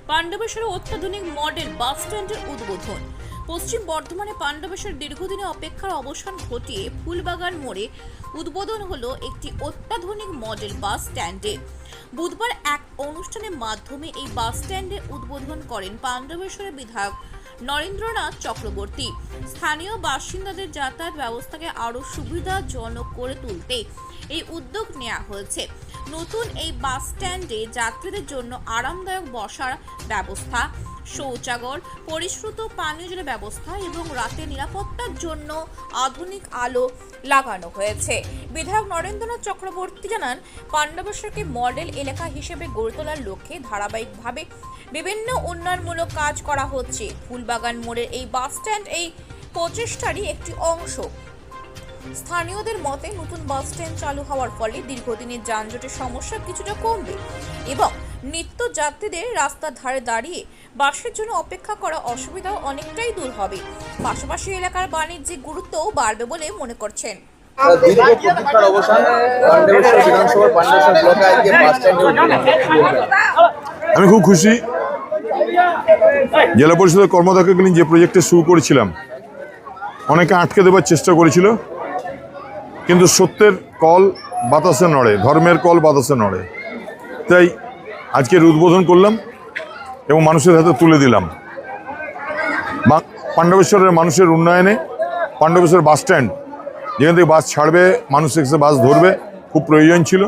পাণ্ডবেশ্বরে অত্যাধুনিক মডেল বাস স্ট্যান্ডের উদ্বোধন। পশ্চিম বর্ধমানে পাণ্ডবেশ্বর দীর্ঘদিনের অপেক্ষার অবসান ঘটিয়ে ফুলবাগান মোড়ে উদ্বোধন হলো একটি অত্যাধুনিক মডেল বাস স্ট্যান্ডে। বুধবার এক অনুষ্ঠানের মাধ্যমে এই বাস স্ট্যান্ডের উদ্বোধন করেন পাণ্ডবেশ্বরের বিধায়ক নরেন্দ্রনাথ চক্রবর্তী। স্থানীয় বাসিন্দাদের যাতায়াত ব্যবস্থাকে আরও সুবিধাজনক করে তুলতে এই উদ্যোগ নেওয়া হয়েছে। নতুন এই বাস স্ট্যান্ডে যাত্রীদের জন্য আরামদায়ক বসার ব্যবস্থা, শৌচাগার, পরিশ্রুত পানীয় জলের ব্যবস্থা এবং রাতের নিরাপত্তার জন্য আধুনিক আলো লাগানো হয়েছে। বিধায়ক নরেন্দ্রনাথ চক্রবর্তী জানান, পাণ্ডবেশ্বরকে মডেল এলাকা হিসেবে গড়ে তোলার লক্ষ্যে ধারাবাহিকভাবে বিভিন্ন উন্নয়নমূলক কাজ করা হচ্ছে। ফুলবাগান মোড়ের এই বাস স্ট্যান্ড এই প্রচেষ্টারই একটি অংশ। স্থানীয়দের মতে নতুন বাস স্ট্যান্ড চালু হওয়ার ফলে দীর্ঘদিনের যানজটের সমস্যা কিছুটা কমবে এবং নিত্য যাত্রীদের রাস্তার ধারে দাঁড়িয়ে বাসের জন্য অপেক্ষা করা অসুবিধাও অনেকটাই দূর হবে। পাশাপাশি এলাকার বাণিজ্যিক গুরুত্বও বাড়বে বলে মনে করছেন। আমি খুব খুশি। জেলা পরিষদের কর্মদক্ষকালীন যে প্রজেক্টে শুরু করেছিলাম, অনেকে আটকে দেবার চেষ্টা করেছিল, কিন্তু সত্যের কল বাতাসে নড়ে, ধর্মের কল বাতাসে নড়ে। তাই আজকের উদ্বোধন করলাম এবং মানুষের হাতে তুলে দিলাম। পাণ্ডবেশ্বরের মানুষের উন্নয়নে পাণ্ডবেশ্বর বাস স্ট্যান্ড, যেখান থেকে বাস ছাড়বে, মানুষ এসে বাস ধরবে, খুব প্রয়োজন ছিল।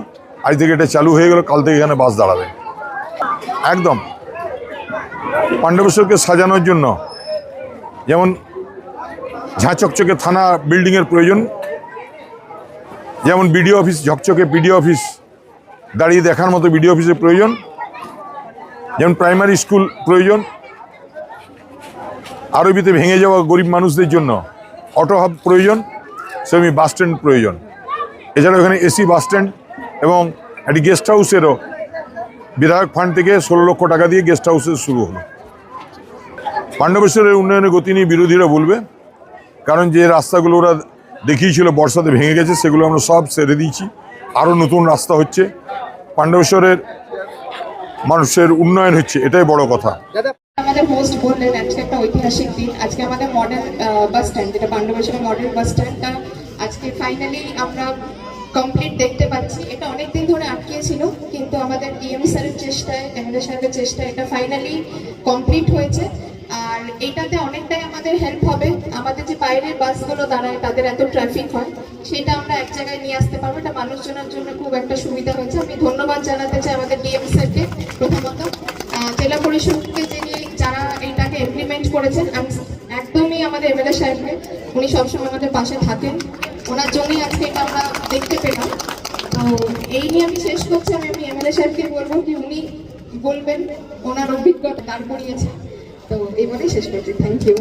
আজ থেকে এটা চালু হয়ে গেল, কাল থেকে এখানে বাস দাঁড়াবে। একদম পাণ্ডবেশ্বরকে সাজানোর জন্য যেমন ঝাঁচকচকে থানা বিল্ডিংয়ের প্রয়োজন, যেমন বিডিও অফিস, ঝকচকে বিডিও অফিস দাঁড়িয়ে দেখার মতো বিডিও অফিসের প্রয়োজন, যেমন প্রাইমারি স্কুল প্রয়োজন, আরবিতে ভেঙে যাওয়া গরিব মানুষদের জন্য অটো হাব প্রয়োজন, সেমনি বাস স্ট্যান্ড প্রয়োজন। এছাড়াও এখানে এসি বাস স্ট্যান্ড এবং একটি গেস্ট হাউসেরও বিধায়ক ফান্ড থেকে 16 লক্ষ টাকা দিয়ে গেস্ট হাউসের শুরু হলো। পাণ্ডবেশ্বরের উন্নয়নের গতি নিয়ে বিরোধীরা বলবে, কারণ যে রাস্তাগুলো ওরা দেখিয়েছিল বর্ষাতে ভেঙে গেছে, সেগুলো আমরা সব সেরে দিয়েছি। আরও নতুন রাস্তা হচ্ছে, পাণ্ডবেশ্বরের মানুষের উন্নয়ন হচ্ছে, এটাই বড় কথা। আমাদের হোস্ট বললেন আজকে একটা ঐতিহাসিক দিন। আজকে আমাদের মডেল বাস স্ট্যান্ড, যেটা পাণ্ডবেশ্বরের মডেল বাস স্ট্যান্ডটা আজকে ফাইনালি আমরা কমপ্লিট দেখতে পাচ্ছি। এটা অনেকদিন ধরে আটকিয়েছিল, কিন্তু আমাদের ডিএম স্যারের চেষ্টায়, এমএলএ সাহেবের চেষ্টায় এটা ফাইনালি কমপ্লিট হয়েছে। আর এটাতে অনেকটাই আমাদের হেল্প হবে। আমাদের যে বাইরের বাসগুলো দাঁড়ায়, তাদের এত ট্রাফিক হয়, সেটা আমরা এক জায়গায় নিয়ে আসতে পারবো। এটা মানুষজনের জন্য খুব একটা সুবিধা হয়েছে। আমি ধন্যবাদ জানাতে চাই আমাদের ডিএম স্যারকে, প্রথমত জেলা পরিষদকে যারা এটাকে ইমপ্লিমেন্ট করেছেন, একদমই আমাদের এমএলএ সাহেবকে, উনি সবসময় আমাদের পাশে থাকেন, ওনার জন্যই আজকে এটা আমরা দেখতে পেলাম। তো এই নিয়ে আমি শেষ করছি। আমি এমএলএ সাহেবকে বলবো কি উনি বলবেন, ওনার অভিজ্ঞতা দাঁড় করিয়েছে। তো এই বলেই শেষ করছি। Thank you.